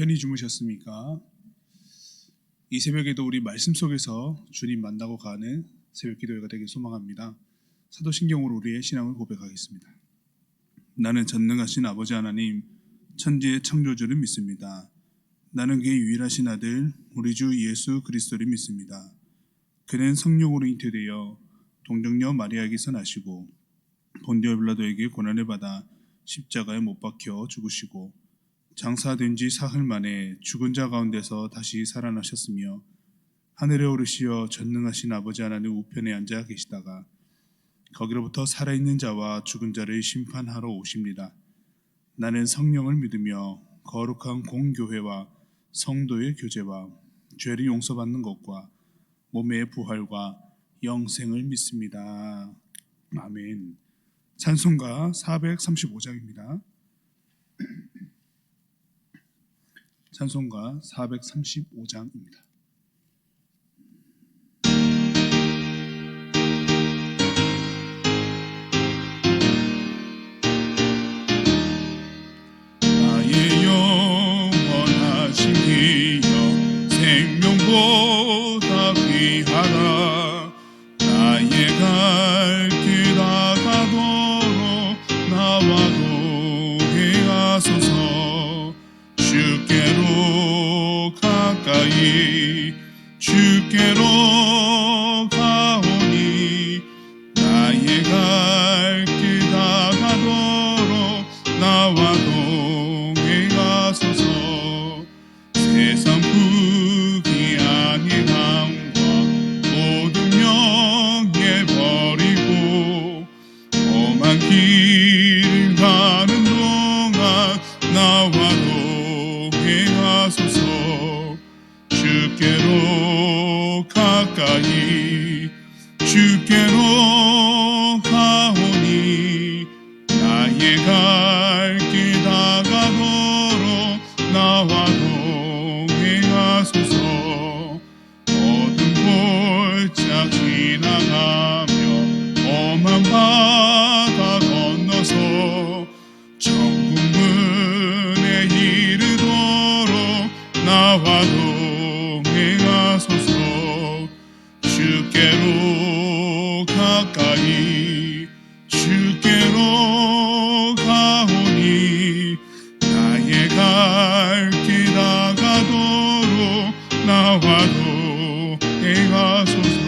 편히 주무셨습니까? 이 새벽에도 우리 말씀 속에서 주님 만나고 가는 새벽 기도회가 되길 소망합니다. 사도신경으로 우리의 신앙을 고백하겠습니다. 나는 전능하신 아버지 하나님, 천지의 창조주를 믿습니다. 나는 그의 유일하신 아들, 우리 주 예수 그리스도를 믿습니다. 그는 성령으로 잉태되어 동정녀 마리아에게서 나시고 본디오 빌라도에게 고난을 받아 십자가에 못 박혀 죽으시고 장사된 지 사흘 만에 죽은 자 가운데서 다시 살아나셨으며 하늘에 오르시어 전능하신 아버지 하나님 우편에 앉아 계시다가 거기로부터 살아있는 자와 죽은 자를 심판하러 오십니다. 나는 성령을 믿으며 거룩한 공교회와 성도의 교제와 죄를 용서받는 것과 몸의 부활과 영생을 믿습니다. 아멘. 찬송가 435장입니다. 찬송가 435장입니다. 나의 영원하신 기여 생명보다 귀하다. 나의 갈 길 다가도록 나와도 행하소서. 주께로 가까이 주께로 가오니 나의 갈 길 다가도록 나와도 행하소서. 세상 부귀 아닌 왕과 모든 명예 버리고 험한 길을 가는 동안 나와도 행하소서. 주께로 가까이 주께로 가오니 나의 갈 길 다가도록 나와도 행하소서. 어두운 골짜 지나가며 험한 바다 건너서 천국 문에 이르도록 나와도 행하소서. 주께로 가까이 주께로 가오니 나의 갈 길 다가도록 나와도 행하소서.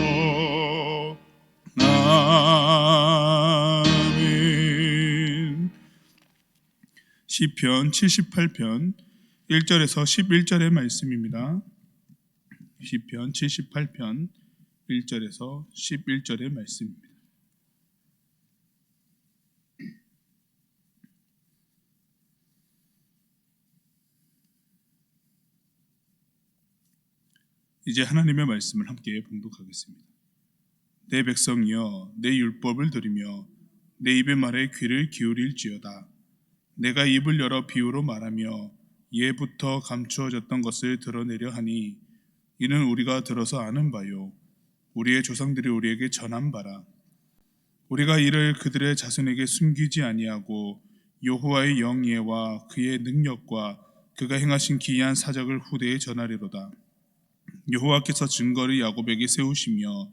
아멘. 시편 78편 1절에서 11절의 말씀입니다. 시편 78편 1절에서 11절의 말씀입니다. 이제 하나님의 말씀을 함께 봉독하겠습니다. 내 백성이여 내 율법을 들으며 내 입의 말에 귀를 기울일지어다. 내가 입을 열어 비유로 말하며 예부터 감추어졌던 것을 드러내려 하니 이는 우리가 들어서 아는 바요 우리의 조상들이 우리에게 전한 바라. 우리가 이를 그들의 자손에게 숨기지 아니하고 여호와의 영예와 그의 능력과 그가 행하신 기이한 사적을 후대에 전하리로다. 여호와께서 증거를 야곱에게 세우시며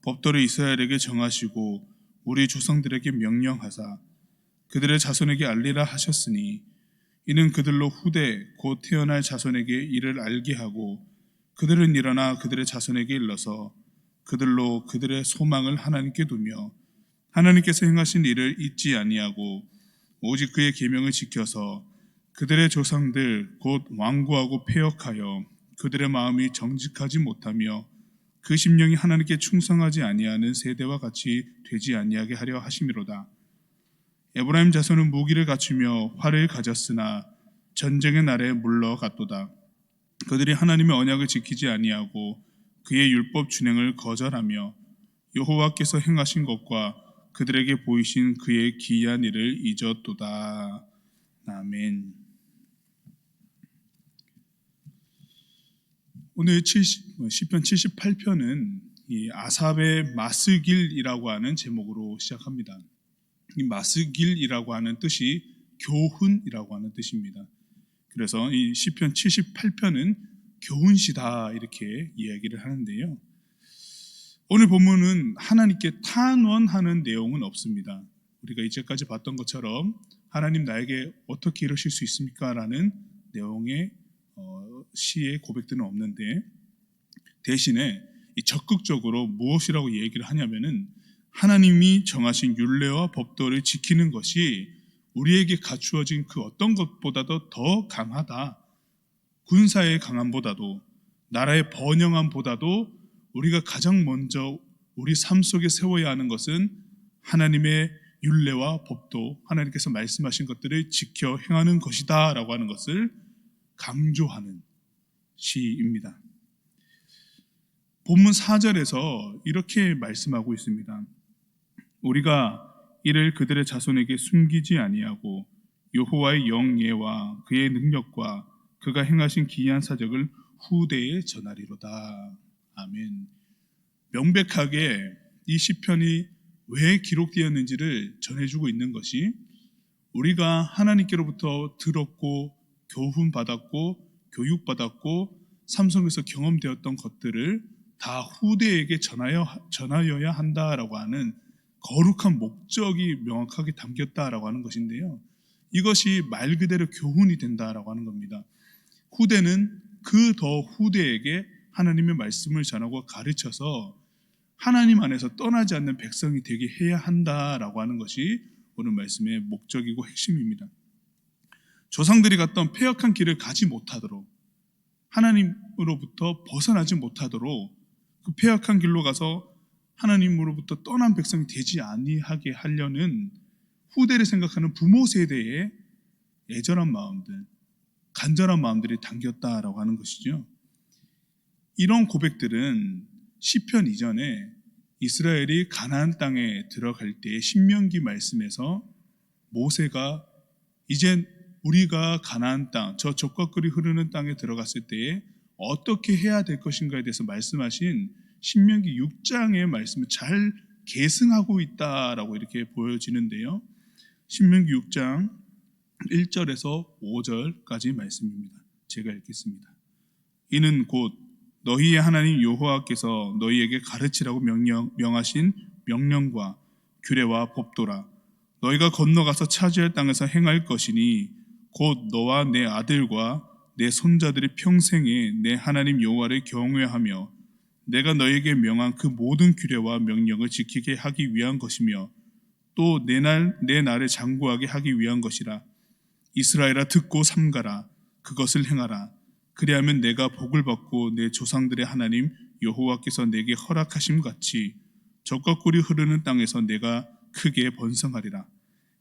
법도를 이스라엘에게 정하시고 우리 조상들에게 명령하사 그들의 자손에게 알리라 하셨으니 이는 그들로 후대 곧 태어날 자손에게 이를 알게 하고 그들은 일어나 그들의 자손에게 일러서 그들로 그들의 소망을 하나님께 두며 하나님께서 행하신 일을 잊지 아니하고 오직 그의 계명을 지켜서 그들의 조상들 곧 완고하고 패역하여 그들의 마음이 정직하지 못하며 그 심령이 하나님께 충성하지 아니하는 세대와 같이 되지 아니하게 하려 하심이로다. 에브라임 자손은 무기를 갖추며 활을 가졌으나 전쟁의 날에 물러갔도다. 그들이 하나님의 언약을 지키지 아니하고 그의 율법 준행을 거절하며 여호와께서 행하신 것과 그들에게 보이신 그의 기이한 일을 잊었도다. 아멘. 오늘 시편 78편은 이 아삽의 마스길이라고 하는 제목으로 시작합니다. 이 마스길이라고 하는 뜻이 교훈이라고 하는 뜻입니다. 그래서 이 시편 78편은 교훈시다 이렇게 이야기를 하는데요. 오늘 본문은 하나님께 탄원하는 내용은 없습니다. 우리가 이제까지 봤던 것처럼 하나님 나에게 어떻게 이러실 수 있습니까? 라는 내용의 시의 고백들은 없는데, 대신에 적극적으로 무엇이라고 얘기를 하냐면은 하나님이 정하신 율례와 법도를 지키는 것이 우리에게 갖추어진 그 어떤 것보다도 더 강하다. 군사의 강함보다도, 나라의 번영함보다도 우리가 가장 먼저 우리 삶 속에 세워야 하는 것은 하나님의 율례와 법도, 하나님께서 말씀하신 것들을 지켜 행하는 것이다 라고 하는 것을 강조하는 시입니다. 본문 4절에서 이렇게 말씀하고 있습니다. 우리가 이를 그들의 자손에게 숨기지 아니하고 여호와의 영예와 그의 능력과 그가 행하신 기이한 사적을 후대에 전하리로다. 아멘. 명백하게 이 시편이 왜 기록되었는지를 전해주고 있는 것이, 우리가 하나님께로부터 들었고 교훈받았고 교육받았고 삶 속에서 경험되었던 것들을 다 후대에게 전하여야 한다라고 하는 거룩한 목적이 명확하게 담겼다라고 하는 것인데요. 이것이 말 그대로 교훈이 된다라고 하는 겁니다. 후대는 그 더 후대에게 하나님의 말씀을 전하고 가르쳐서 하나님 안에서 떠나지 않는 백성이 되게 해야 한다라고 하는 것이 오늘 말씀의 목적이고 핵심입니다. 조상들이 갔던 패역한 길을 가지 못하도록, 하나님으로부터 벗어나지 못하도록 그 패역한 길로 가서 하나님으로부터 떠난 백성이 되지 아니하게 하려는 후대를 생각하는 부모 세대의 애절한 마음들, 간절한 마음들이 담겼다라고 하는 것이죠. 이런 고백들은 시편 이전에 이스라엘이 가나안 땅에 들어갈 때 신명기 말씀에서 모세가 이제 우리가 가나안 땅, 저 젖과 꿀이 흐르는 땅에 들어갔을 때에 어떻게 해야 될 것인가에 대해서 말씀하신 신명기 6장의 말씀을 잘 계승하고 있다라고 이렇게 보여지는데요. 신명기 6장 1절에서 5절까지 말씀입니다. 제가 읽겠습니다. 이는 곧 너희의 하나님 여호와께서 너희에게 가르치라고 명하신 명령과 규례와 법도라. 너희가 건너가서 차지할 땅에서 행할 것이니 곧 너와 내 아들과 내 손자들이 평생에 내 하나님 여호와를 경외하며 내가 너희에게 명한 그 모든 규례와 명령을 지키게 하기 위한 것이며 또 내 날을 장구하게 하기 위한 것이라. 이스라엘아 듣고 삼가라. 그것을 행하라. 그리하면 내가 복을 받고 내 조상들의 하나님 여호와께서 내게 허락하심 같이 젖과 꿀이 흐르는 땅에서 내가 크게 번성하리라.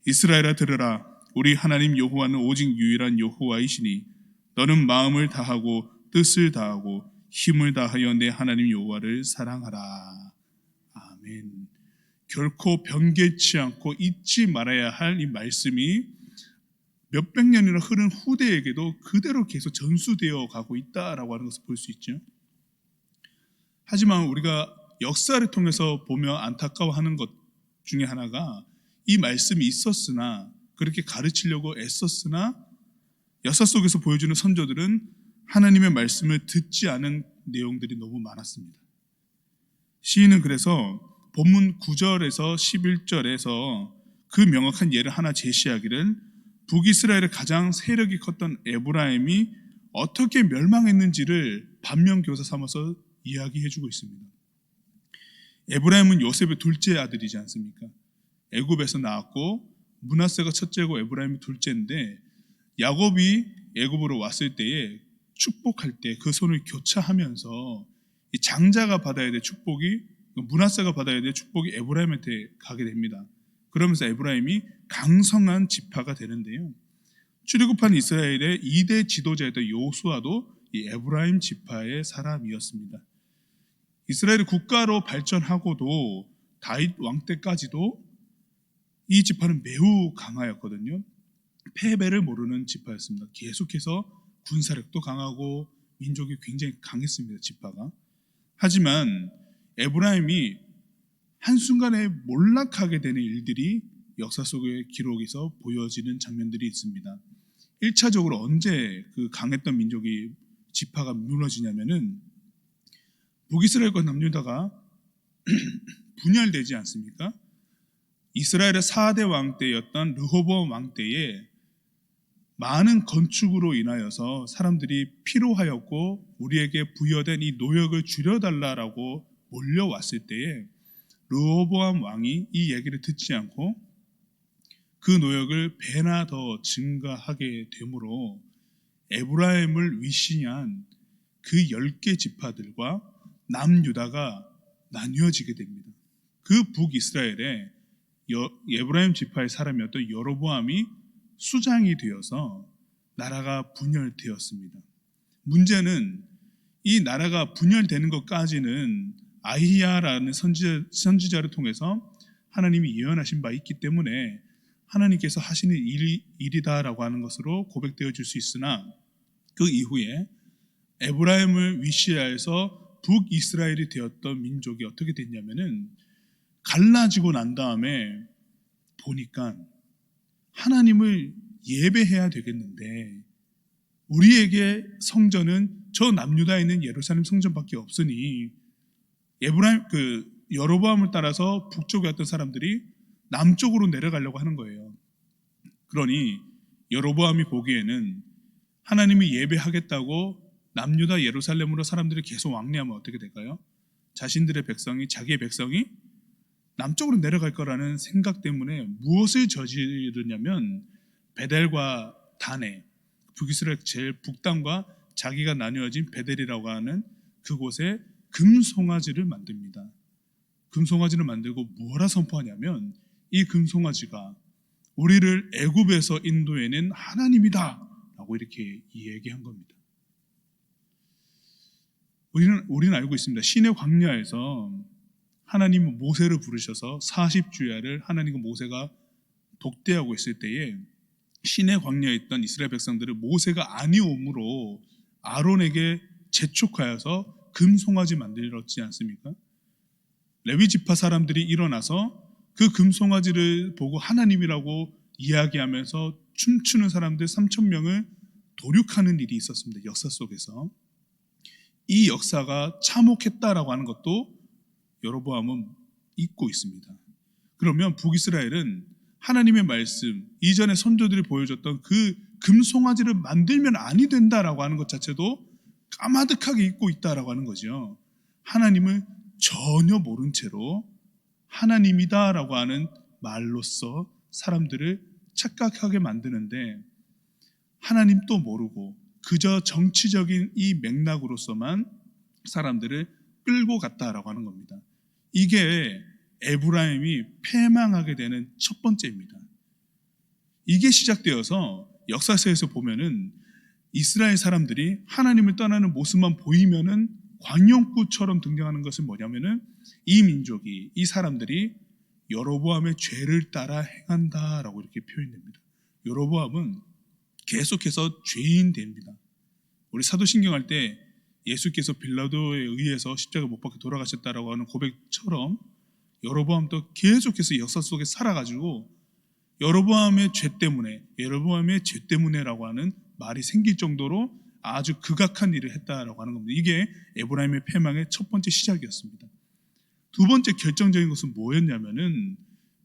이스라엘아 들으라. 우리 하나님 여호와는 오직 유일한 여호와이시니 너는 마음을 다하고 뜻을 다하고 힘을 다하여 내 하나님 여호와를 사랑하라. 아멘. 결코 변개치 않고 잊지 말아야 할 이 말씀이 몇백 년이나 흐른 후대에게도 그대로 계속 전수되어 가고 있다라고 하는 것을 볼 수 있죠. 하지만 우리가 역사를 통해서 보며 안타까워하는 것 중에 하나가, 이 말씀이 있었으나, 그렇게 가르치려고 애썼으나 역사 속에서 보여주는 선조들은 하나님의 말씀을 듣지 않은 내용들이 너무 많았습니다. 시인은 그래서 본문 9절에서 11절에서 그 명확한 예를 하나 제시하기를, 북이스라엘의 가장 세력이 컸던 에브라임이 어떻게 멸망했는지를 반면교사 삼아서 이야기해주고 있습니다. 에브라임은 요셉의 둘째 아들이지 않습니까? 애굽에서 나왔고 므낫세가 첫째고 에브라임이 둘째인데, 야곱이 애굽으로 왔을 때에 축복할 때 그 손을 교차하면서 이 장자가 받아야 될 축복이, 므낫세가 받아야 될 축복이 에브라임한테 가게 됩니다. 그러면서 에브라임이 강성한 지파가 되는데요. 출애굽한 이스라엘의 2대 지도자였던 여호수아도 이 에브라임 지파의 사람이었습니다. 이스라엘이 국가로 발전하고도 다윗 왕 때까지도 이 지파는 매우 강하였거든요. 패배를 모르는 지파였습니다. 계속해서 군사력도 강하고 민족이 굉장히 강했습니다. 지파가. 하지만 에브라임이 한순간에 몰락하게 되는 일들이 역사 속의 기록에서 보여지는 장면들이 있습니다. 1차적으로 언제 그 강했던 민족이 지파가 무너지냐면은 북이스라엘과 남유다가 분열되지 않습니까? 이스라엘의 4대 왕 때였던 르호보암 왕 때에 많은 건축으로 인하여서 사람들이 피로하였고 우리에게 부여된 이 노역을 줄여달라라고 몰려왔을 때에 르호보암 왕이 이 얘기를 듣지 않고 그 노역을 배나 더 증가하게 되므로 에브라임을 위시한 그 10개 지파들과 남유다가 나뉘어지게 됩니다. 그 북이스라엘에 에브라임 지파의 사람이었던 여로보암이 수장이 되어서 나라가 분열되었습니다. 문제는 이 나라가 분열되는 것까지는 아히야라는 선지자를 통해서 하나님이 예언하신 바 있기 때문에 하나님께서 하시는 일이다라고 하는 것으로 고백되어 줄 수 있으나 그 이후에 에브라임을 위시하여서 북이스라엘이 되었던 민족이 어떻게 됐냐면은 갈라지고 난 다음에 보니까 하나님을 예배해야 되겠는데 우리에게 성전은 저 남유다에 있는 예루살렘 성전밖에 없으니 에브라임 여로보암을 따라서 북쪽에 왔던 사람들이 남쪽으로 내려가려고 하는 거예요. 그러니 여로보암이 보기에는 하나님이 예배하겠다고 남유다 예루살렘으로 사람들이 계속 왕래하면 어떻게 될까요? 자신들의 백성이 자기의 백성이 남쪽으로 내려갈 거라는 생각 때문에 무엇을 저지르냐면 베델과 단에 북이스라엘 제일 북단과 자기가 나뉘어진 베델이라고 하는 그곳에 금송아지를 만듭니다. 금송아지를 만들고 뭐라 선포하냐면 이 금송아지가 우리를 애굽에서 인도해낸 하나님이다 라고 이렇게 얘기한 겁니다. 우리는 알고 있습니다. 신의 광야에서 하나님은 모세를 부르셔서 40주야를 하나님과 모세가 독대하고 있을 때에 신의 광야에 있던 이스라엘 백성들을 모세가 아니오므로 아론에게 재촉하여서 금송아지 만들었지 않습니까? 레위 지파 사람들이 일어나서 그 금송아지를 보고 하나님이라고 이야기하면서 춤추는 사람들 3,000명을 도륙하는 일이 있었습니다. 역사 속에서. 이 역사가 참혹했다라고 하는 것도 여로보암은 잊고 있습니다. 그러면 북이스라엘은 하나님의 말씀, 이전에 선조들이 보여줬던 그 금송아지를 만들면 아니 된다라고 하는 것 자체도 까마득하게 잊고 있다라고 하는 거죠. 하나님을 전혀 모른 채로 하나님이다라고 하는 말로써 사람들을 착각하게 만드는데 하나님도 모르고 그저 정치적인 이 맥락으로서만 사람들을 끌고 갔다라고 하는 겁니다. 이게 에브라임이 패망하게 되는 첫 번째입니다. 이게 시작되어서 역사서에서 보면은 이스라엘 사람들이 하나님을 떠나는 모습만 보이면은 광영구처럼 등장하는 것은 뭐냐면은 이 민족이, 이 사람들이 여로보암의 죄를 따라 행한다라고 이렇게 표현됩니다. 여로보암은 계속해서 죄인 됩니다. 우리 사도신경 할 때 예수께서 빌라도에 의해서 십자가 못 박혀 돌아가셨다라고 하는 고백처럼 여로보암도 계속해서 역사 속에 살아가지고 여로보암의 죄 때문에라고 하는 말이 생길 정도로 아주 극악한 일을 했다라고 하는 겁니다. 이게 에브라임의 패망의 첫 번째 시작이었습니다. 두 번째 결정적인 것은 뭐였냐면은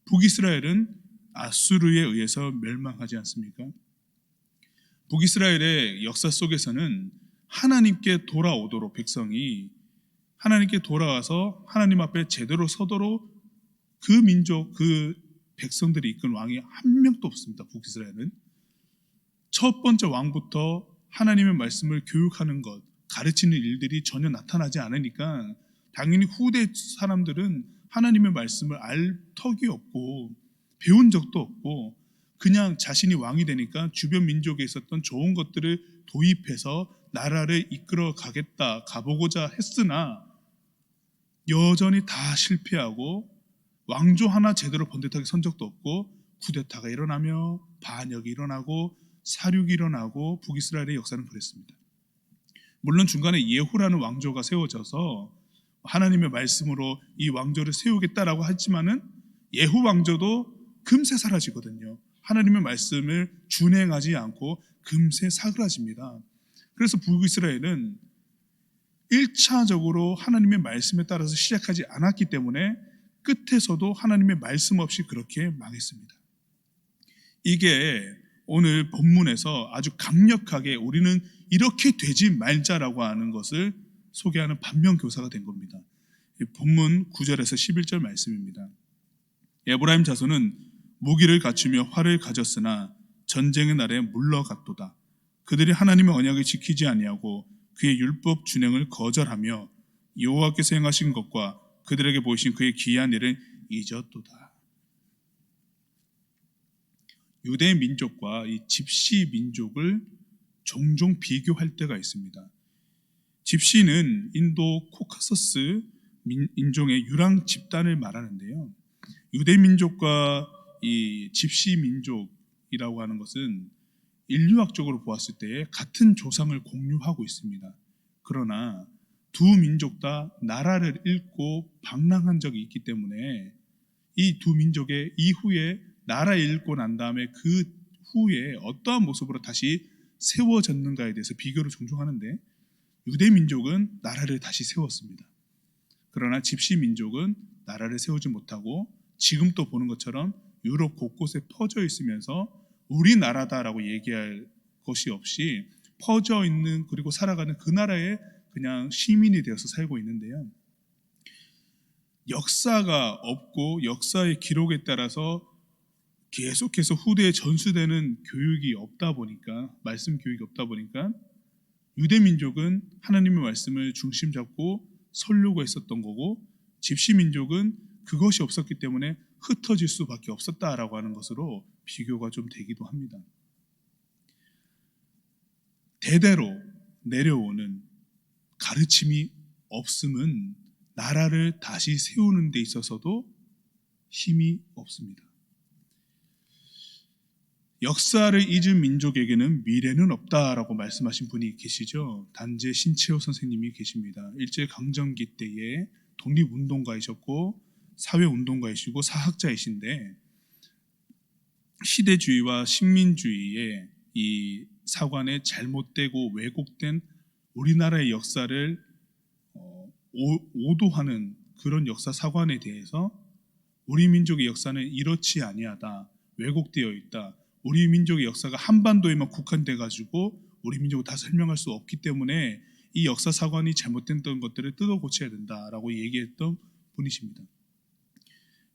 북이스라엘은 아수르에 의해서 멸망하지 않습니까? 북이스라엘의 역사 속에서는 하나님께 돌아오도록 백성이 하나님께 돌아와서 하나님 앞에 제대로 서도록 그 민족, 그 백성들이 이끈 왕이 한 명도 없습니다. 북이스라엘은 첫 번째 왕부터 하나님의 말씀을 교육하는 것, 가르치는 일들이 전혀 나타나지 않으니까 당연히 후대 사람들은 하나님의 말씀을 알 턱이 없고 배운 적도 없고 그냥 자신이 왕이 되니까 주변 민족에 있었던 좋은 것들을 도입해서 나라를 이끌어 가보고자 했으나 여전히 다 실패하고 왕조 하나 제대로 번듯하게 선 적도 없고 쿠데타가 일어나며 반역이 일어나고 사륙이 일어나고 북이스라엘의 역사는 그랬습니다. 물론 중간에 예후라는 왕조가 세워져서 하나님의 말씀으로 이 왕조를 세우겠다라고 하지만은 예후 왕조도 금세 사라지거든요. 하나님의 말씀을 준행하지 않고 금세 사그라집니다. 그래서 북이스라엘은 1차적으로 하나님의 말씀에 따라서 시작하지 않았기 때문에 끝에서도 하나님의 말씀 없이 그렇게 망했습니다. 이게 오늘 본문에서 아주 강력하게 우리는 이렇게 되지 말자라고 하는 것을 소개하는 반면교사가 된 겁니다. 본문 9절에서 11절 말씀입니다. 에브라임 자손은 무기를 갖추며 활을 가졌으나 전쟁의 날에 물러갔도다. 그들이 하나님의 언약을 지키지 아니하고 그의 율법 준행을 거절하며 여호와께서 행하신 것과 그들에게 보이신 그의 기이한 일을 잊었도다. 유대 민족과 이 집시 민족을 종종 비교할 때가 있습니다. 집시는 인도 코카서스 인종의 유랑 집단을 말하는데요. 유대 민족과 이 집시 민족이라고 하는 것은 인류학적으로 보았을 때 같은 조상을 공유하고 있습니다. 그러나 두 민족 다 나라를 잃고 방랑한 적이 있기 때문에 이 두 민족의 이후에 나라를 잃고 난 다음에 그 후에 어떠한 모습으로 다시 세워졌는가에 대해서 비교를 종종 하는데, 유대 민족은 나라를 다시 세웠습니다. 그러나 집시 민족은 나라를 세우지 못하고 지금 또 보는 것처럼 유럽 곳곳에 퍼져 있으면서 우리나라다라고 얘기할 것이 없이 퍼져 있는, 그리고 살아가는 그 나라에 그냥 시민이 되어서 살고 있는데요. 역사가 없고 역사의 기록에 따라서 계속해서 후대에 전수되는 교육이 없다 보니까, 말씀 교육이 없다 보니까 유대 민족은 하나님의 말씀을 중심 잡고 설려고 했었던 거고, 집시 민족은 그것이 없었기 때문에 흩어질 수밖에 없었다라고 하는 것으로 비교가 좀 되기도 합니다. 대대로 내려오는 가르침이 없음은 나라를 다시 세우는 데 있어서도 힘이 없습니다. 역사를 잊은 민족에게는 미래는 없다라고 말씀하신 분이 계시죠. 단재 신채호 선생님이 계십니다. 일제강점기 때에 독립운동가이셨고 사회운동가이시고 사학자이신데, 시대주의와 식민주의의 이 사관에 잘못되고 왜곡된 우리나라의 역사를 오도하는 그런 역사 사관에 대해서 우리 민족의 역사는 이렇지 아니하다, 왜곡되어 있다, 우리 민족의 역사가 한반도에만 국한돼 가지고 우리 민족을 다 설명할 수 없기 때문에 이 역사 사관이 잘못됐던 것들을 뜯어 고쳐야 된다라고 얘기했던 분이십니다.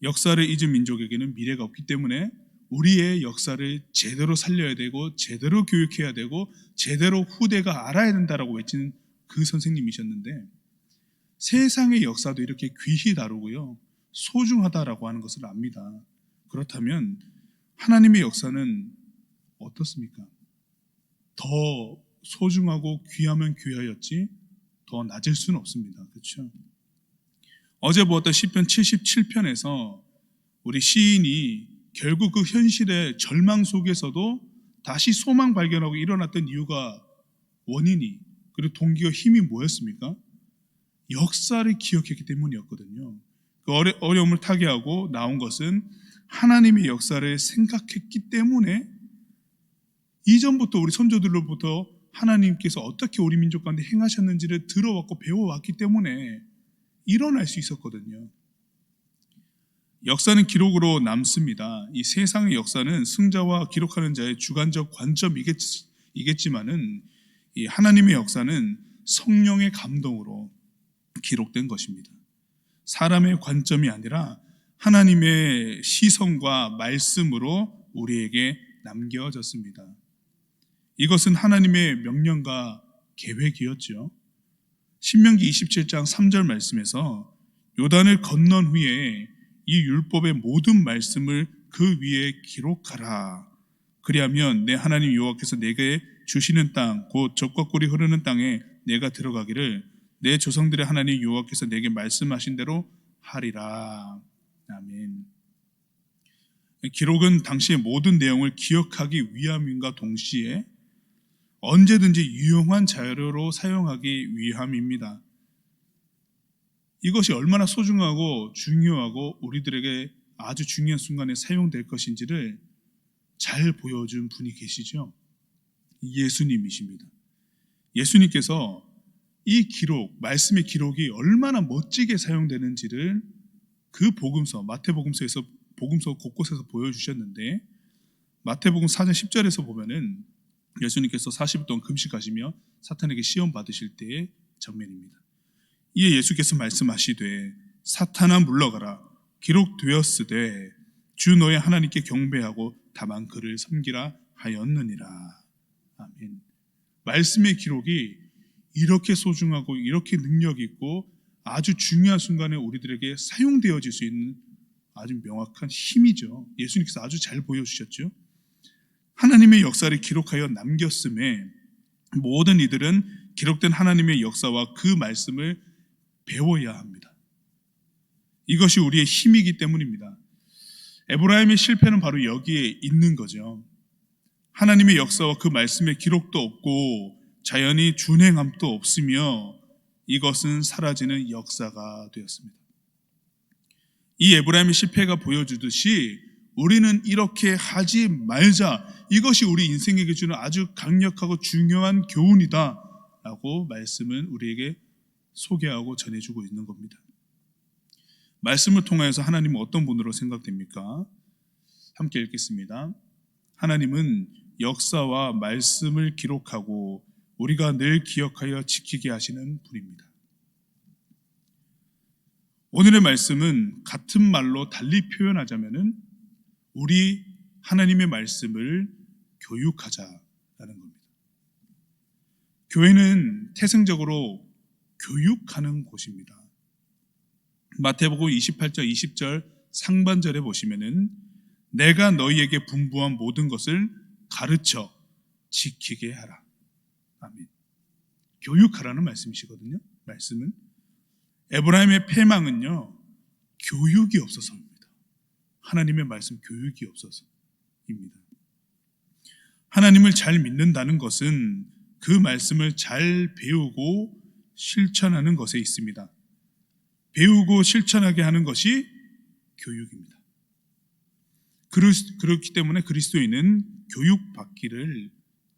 역사를 잊은 민족에게는 미래가 없기 때문에 우리의 역사를 제대로 살려야 되고 제대로 교육해야 되고 제대로 후대가 알아야 된다라고 외치는 그 선생님이셨는데, 세상의 역사도 이렇게 귀히 다루고요, 소중하다라고 하는 것을 압니다. 그렇다면 하나님의 역사는 어떻습니까? 더 소중하고 귀하면 귀하였지 더 낮을 수는 없습니다. 그렇죠? 어제 보았던 시편 77편에서 우리 시인이 결국 그 현실의 절망 속에서도 다시 소망 발견하고 일어났던 이유가, 원인이, 그리고 동기와 힘이 뭐였습니까? 역사를 기억했기 때문이었거든요. 그 어려움을 타개하고 나온 것은 하나님의 역사를 생각했기 때문에, 이전부터 우리 선조들로부터 하나님께서 어떻게 우리 민족 가운데 행하셨는지를 들어왔고 배워왔기 때문에 일어날 수 있었거든요. 역사는 기록으로 남습니다. 이 세상의 역사는 승자와 기록하는 자의 주관적 관점이겠지만은, 이 하나님의 역사는 성령의 감동으로 기록된 것입니다. 사람의 관점이 아니라 하나님의 시선과 말씀으로 우리에게 남겨졌습니다. 이것은 하나님의 명령과 계획이었죠. 신명기 27장 3절 말씀에서 요단을 건넌 후에 이 율법의 모든 말씀을 그 위에 기록하라. 그리하면 내 하나님 여호와께서 내게 주시는 땅, 곧 젖과 꿀이 흐르는 땅에 내가 들어가기를 내 조상들의 하나님 여호와께서 내게 말씀하신 대로 하리라. 아멘. 기록은 당시의 모든 내용을 기억하기 위함인가 동시에 언제든지 유용한 자료로 사용하기 위함입니다. 이것이 얼마나 소중하고 중요하고 우리들에게 아주 중요한 순간에 사용될 것인지를 잘 보여준 분이 계시죠. 예수님이십니다. 예수님께서 이 기록, 말씀의 기록이 얼마나 멋지게 사용되는지를 그 복음서, 마태복음서에서 복음서 곳곳에서 보여주셨는데, 마태복음 4장 10절에서 보면은 예수님께서 40일 동안 금식하시며 사탄에게 시험 받으실 때의 장면입니다. 이에 예수께서 말씀하시되 사탄아 물러가라, 기록되었으되 주 너의 하나님께 경배하고 다만 그를 섬기라 하였느니라. 아멘. 말씀의 기록이 이렇게 소중하고 이렇게 능력 있고 아주 중요한 순간에 우리들에게 사용되어질 수 있는 아주 명확한 힘이죠. 예수님께서 아주 잘 보여주셨죠. 하나님의 역사를 기록하여 남겼음에 모든 이들은 기록된 하나님의 역사와 그 말씀을 배워야 합니다. 이것이 우리의 힘이기 때문입니다. 에브라임의 실패는 바로 여기에 있는 거죠. 하나님의 역사와 그 말씀의 기록도 없고 자연이 준행함도 없으며 이것은 사라지는 역사가 되었습니다. 이 에브라임의 실패가 보여주듯이 우리는 이렇게 하지 말자, 이것이 우리 인생에게 주는 아주 강력하고 중요한 교훈이다 라고 말씀은 우리에게 소개하고 전해주고 있는 겁니다. 말씀을 통하여서 하나님은 어떤 분으로 생각됩니까? 함께 읽겠습니다. 하나님은 역사와 말씀을 기록하고 우리가 늘 기억하여 지키게 하시는 분입니다. 오늘의 말씀은 같은 말로 달리 표현하자면은 우리 하나님의 말씀을 교육하자라는 겁니다. 교회는 태생적으로 교육하는 곳입니다. 마태복음 28절 20절 상반절에 보시면은 내가 너희에게 분부한 모든 것을 가르쳐 지키게 하라. 아멘. 교육하라는 말씀이시거든요. 말씀은 에브라임의 패망은요, 교육이 없어서입니다. 하나님의 말씀 교육이 없어서입니다. 하나님을 잘 믿는다는 것은 그 말씀을 잘 배우고 실천하는 것에 있습니다. 배우고 실천하게 하는 것이 교육입니다. 그렇기 때문에 그리스도인은 교육받기를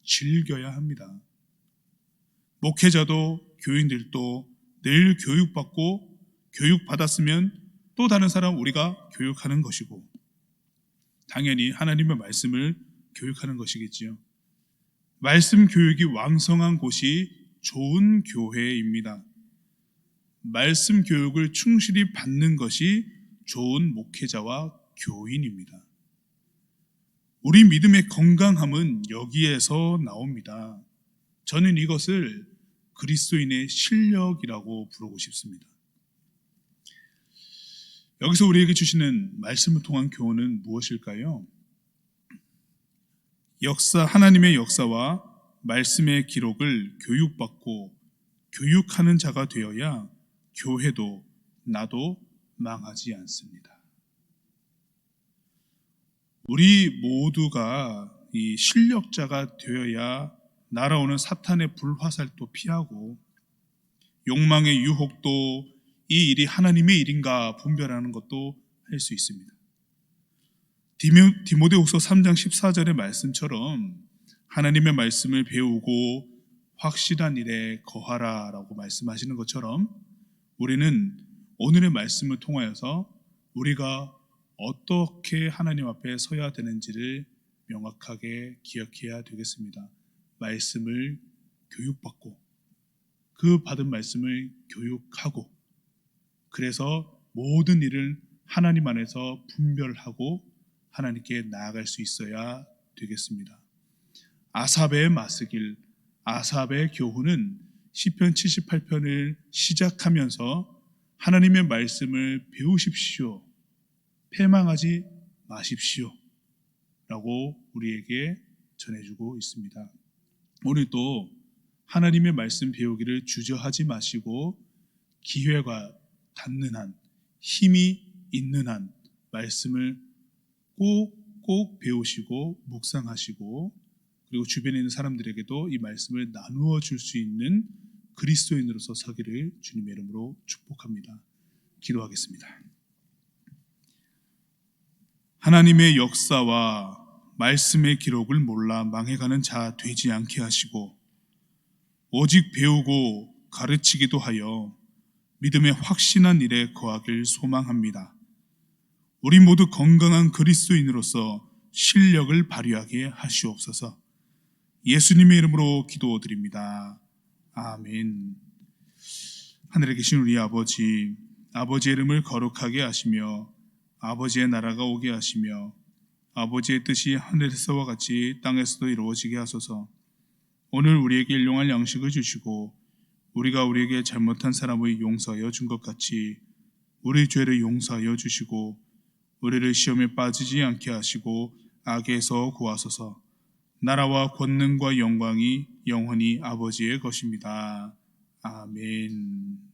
즐겨야 합니다. 목회자도 교인들도 늘 교육받고 교육받았으면 또 다른 사람 우리가 교육하는 것이고 당연히 하나님의 말씀을 교육하는 것이겠지요. 말씀 교육이 왕성한 곳이 좋은 교회입니다. 말씀 교육을 충실히 받는 것이 좋은 목회자와 교인입니다. 우리 믿음의 건강함은 여기에서 나옵니다. 저는 이것을 그리스도인의 실력이라고 부르고 싶습니다. 여기서 우리에게 주시는 말씀을 통한 교훈은 무엇일까요? 하나님의 역사와 말씀의 기록을 교육받고 교육하는 자가 되어야 교회도 나도 망하지 않습니다. 우리 모두가 이 실력자가 되어야 날아오는 사탄의 불화살도 피하고 욕망의 유혹도 이 일이 하나님의 일인가 분별하는 것도 할 수 있습니다. 디모데후서 3장 14절의 말씀처럼 하나님의 말씀을 배우고 확실한 일에 거하라 라고 말씀하시는 것처럼 우리는 오늘의 말씀을 통하여서 우리가 어떻게 하나님 앞에 서야 되는지를 명확하게 기억해야 되겠습니다. 말씀을 교육받고 그 받은 말씀을 교육하고 그래서 모든 일을 하나님 안에서 분별하고 하나님께 나아갈 수 있어야 되겠습니다. 아삽의 마스길, 아삽의 교훈은 시편 78편을 시작하면서 하나님의 말씀을 배우십시오. 패망하지 마십시오. 라고 우리에게 전해주고 있습니다. 오늘도 하나님의 말씀 배우기를 주저하지 마시고 기회가 닿는 한, 힘이 있는 한 말씀을 꼭 배우시고 묵상하시고 그리고 주변에 있는 사람들에게도 이 말씀을 나누어 줄 수 있는 그리스도인으로서 서기를 주님의 이름으로 축복합니다. 기도하겠습니다. 하나님의 역사와 말씀의 기록을 몰라 망해가는 자 되지 않게 하시고 오직 배우고 가르치기도 하여 믿음의 확신한 일에 거하길 소망합니다. 우리 모두 건강한 그리스도인으로서 실력을 발휘하게 하시옵소서. 예수님의 이름으로 기도드립니다. 아멘. 하늘에 계신 우리 아버지, 아버지의 이름을 거룩하게 하시며 아버지의 나라가 오게 하시며 아버지의 뜻이 하늘에서와 같이 땅에서도 이루어지게 하소서. 오늘 우리에게 일용할 양식을 주시고 우리가 우리에게 잘못한 사람의 용서하여 준 것 같이 우리 죄를 용서하여 주시고 우리를 시험에 빠지지 않게 하시고 악에서 구하소서. 나라와 권능과 영광이 영원히 아버지의 것입니다. 아멘.